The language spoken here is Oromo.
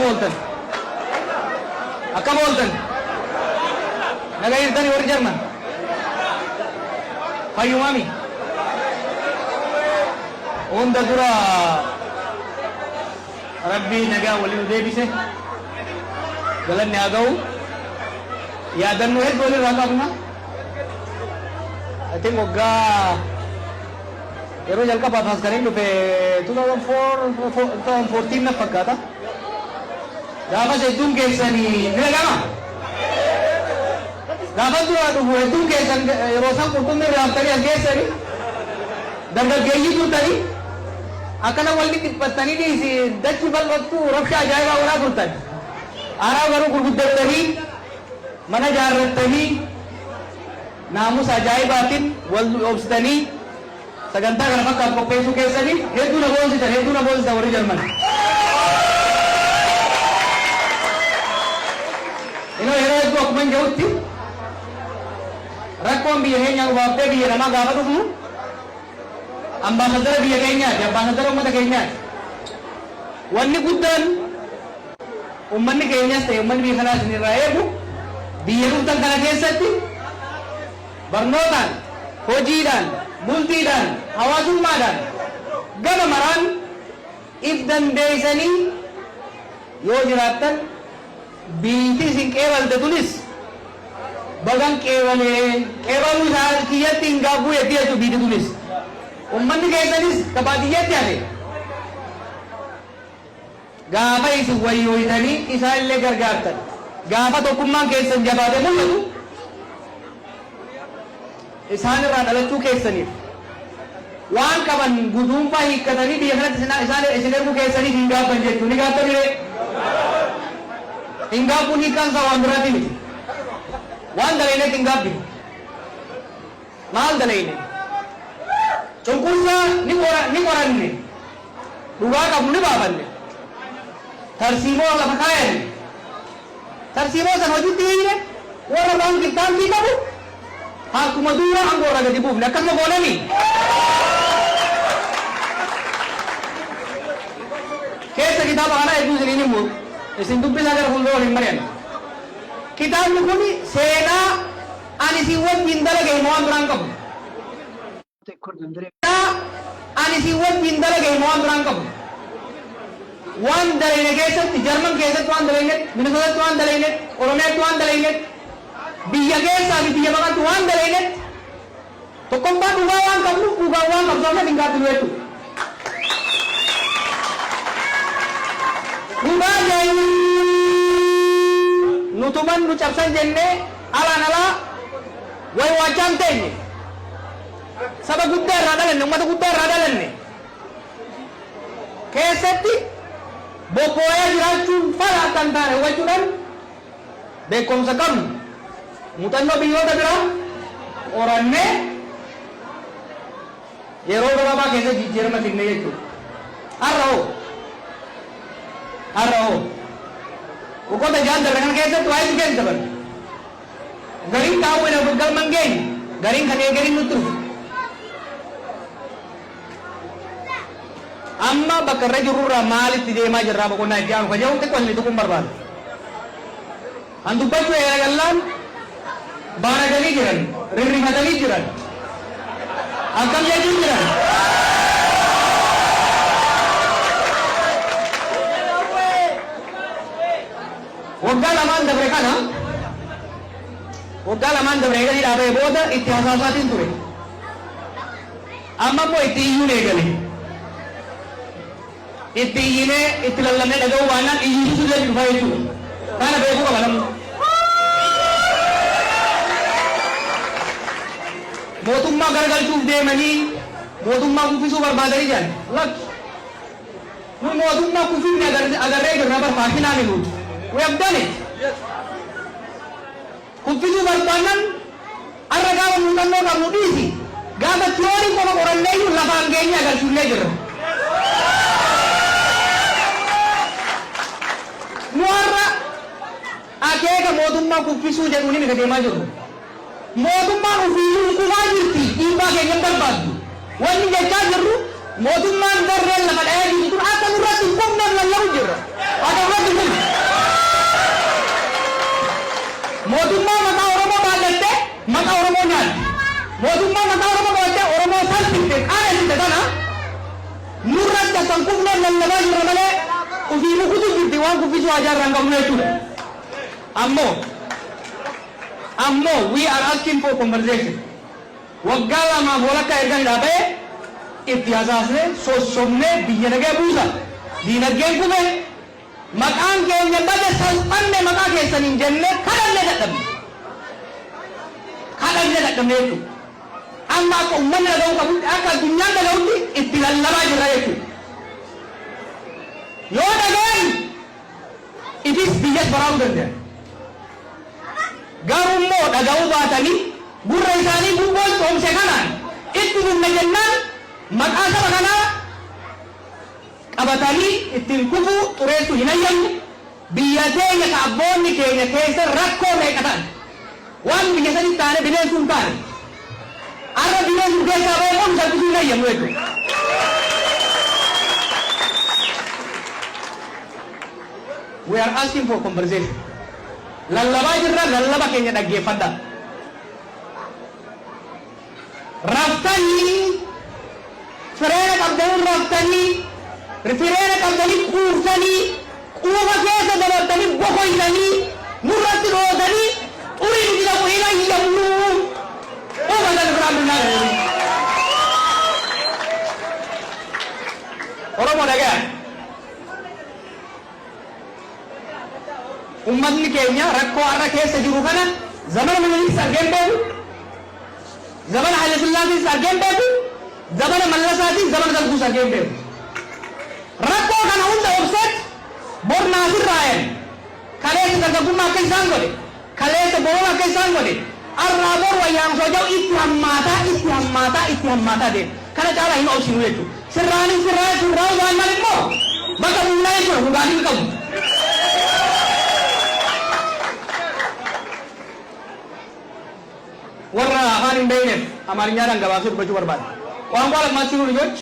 बोलतन अक्का बोलतन नगा इर्तानी वर जर्मन हाय मामी ओन ददुरा रब्बी नगा वली उदे बिसे गलन ने आगाऊ यादन नो है बोले रहा अपना आई थिंक होगा येरो जल का पास करेंगे पे 2014 ना पक्का था Dapat itu kesan ini, ni lama. Dapat tu ada buat itu kesan, rosak kutu ni ramai tadi kesan ni. Dan gaya itu tadi, akan awal ni petani ni si Dutch people waktu Russia jaya orang kutan. Arab orang kutan tadi, mana jarak tadi, namu sajai batin, wal obstani, seganta kenapa kau pesu kesan ni, itu na boleh sih, itu na boleh sih orang Jerman. Ino era itu aku menjauh ti. Rakom biaya yang waktu biaya nama gapa tu tu? Ambassador biaya kayaknya, dia ambassador umat kayaknya. Wani kudan, umat ni kayaknya stay, umat biaya kana sini raya bu. Biaya kudan kana kaya ti. Barnotan, hojidan, multidan, hawasulmadan. Gana maran, ibdan desani, yojratan. बीती सिंह केवल दे तुलिस बगन केवल उसाल किया तिंगा बु यति है तो बीती तुलिस उम्मन के तलिस कबादियत क्या है गावा इस वही हुई तनी इसाल लेकर जाता गावा तो कुम्मा के संजबादे मुल्ला तू इसान रान अलग तू के सनी वान कवन गुदुम पा ही कतनी भी अगर इसान इसलिए को के सनी हिंगा पंजे तू निकाल तो नहीं Tinggal punikan sawan berarti ni. Wan dalai ni tinggal bi. Mal dalai ni. Cungkursa ni orang ni. Dua kamu ni baban ni. Tersimo lah pakaian. Tersimo sama juti ni. Orang kita bu. Aku madura anggora gadi bu. Nak kamu boleh ni. Kesa kita bahana itu sini mu. Isin tumpil agar huldo himarian. Kita nukuni sena ani siwat bindala gay mohon berangkap. Sena ani siwat bindala gay mohon berangkap. Wan dalai negesa, Jerman kesa tuan dalai net, Minnesota tuan dalai net, Oromia tuan dalai net, biya kesa, biya makan tuan dalai net. Tokomba ugawan kamu, sama tinggal dulu itu. Bukan nutuman nucapsan jenne ala wai wajam tenne sabab guddar radalan umat guddar radalan ne keseti bopoya jiracun fala tantare wajudan bekom sakam mutanno biyo da bira oranne yero baba kese jijjer matin ne yetu arro uko ta jantar dengan kesa tu ai gen tabar garing tahu ina bugal manggen garing khane garing nutur amma bakar jurura mali tide ma jarra ko na jam ko jaw te ko ni to kumbar bal andu baju ya gallan bara gali jiran rirri madali jiran akam ya jiran Wagga lamaan dabre kana wagga lamaan dabre gali dabre boda itihasaasatin ture amma ko itiyu ne gali itiyine itilallane dagaw wana iyu sulle jufaitu kana beku ka balam motumma gargal chuf de mani motumma kufisu barbadari jan lak nu motumma kufi ne agar re garna par fasina ne lut We have done it. Kufisu barbanan aragawa mutanno ka mudisi gaba theory ko orang lain lapang genya agar sulle jer nuara ake ka modumma kufisu je uni me ka maju modumma kufisu ku wajirti iba ke ngambar badu wani je chajaru mootummaan darreen lafa dhahee jiru tun akka nurratti hin qubneef lallabu jirra. Akka nurratti hin qubne. Mootummaa maqaa Oromoo baallattee maqaa Oromoo nyaatti. Mootummaa maqaa Oromoo baallattee Oromoo salphifte qaanessite kana nurratti akka hin qubneef lallabaa jirra malee ofii mukutu jirti waan kuffisuu ajaarraan qabnu jechuudha. Ammoo we are asking for conversation. Waggaa lamaaf walakkaa ergan dhaabee itti hasaasne sossomnee biyya nagee buusa. Diinagdeen kube maqaan keenya bade salphanne maqaa keessaniin jennee kadhannee dadhabne. Kadhannee dadhabne jechuudha. Amma akka uummanni dhaga'uu qabutti akka addunyaan dhaga'utti itti lallabaa jirra jechuudha. Yoo dhaga'an ifis biyyas baraa'uu danda'a. Garuu immoo dhaga'uu baatanii gurra isaanii gurboon toomse kanaan itti dhumne jennaan maqaa saba kanaa qabatanii ittiin kufuu xureessu hin hayyamne. Biyya teenya ka abboonni keenya keessa rakkoo meeqa ta'an waan biyya sanitti taane bineensuu hin taane arra bineensuu keessaa ba'ee qomu salphisuu hin hayyamnu jechuudha. We are asking for conversation. Lallabaa jirra lallaba keenya dhaggeeffadha. Raftanii fireena qabdanii raftanii fireena qabdanii quuftanii quufa keessa dabartanii boqoysanii nurratti dhootanii xurii nuti qabu hin hayyamnu. Quufa sana biraan binnaa Oromoo dhaga'an. Ummatni keenya rakkoo har'a keessa jiru kana zamana Minilikis argeen beeku, zamana Haile Sillaasees argeen beeku, zamana Mallasaatis zamana Darbuus argeen beeku. Rakkoo kana hunda obseet bor naasirraayan kaleessa dargaggummaa akka isaan godhe, kaleessa boroon akka isaan godhe, arraa bor wayyaamsoo jau itti hammaataa deema. Kana caalaa hin obsinu jechuudha. Sirraanis sirraa waan mal immoo bakka buunaa jechuudha dhugaatii qabu. warra afaan hin beekneef amaariñaadhaan gabaasuu dubbachuu barbaada. Waan lammaatti kun ijoollee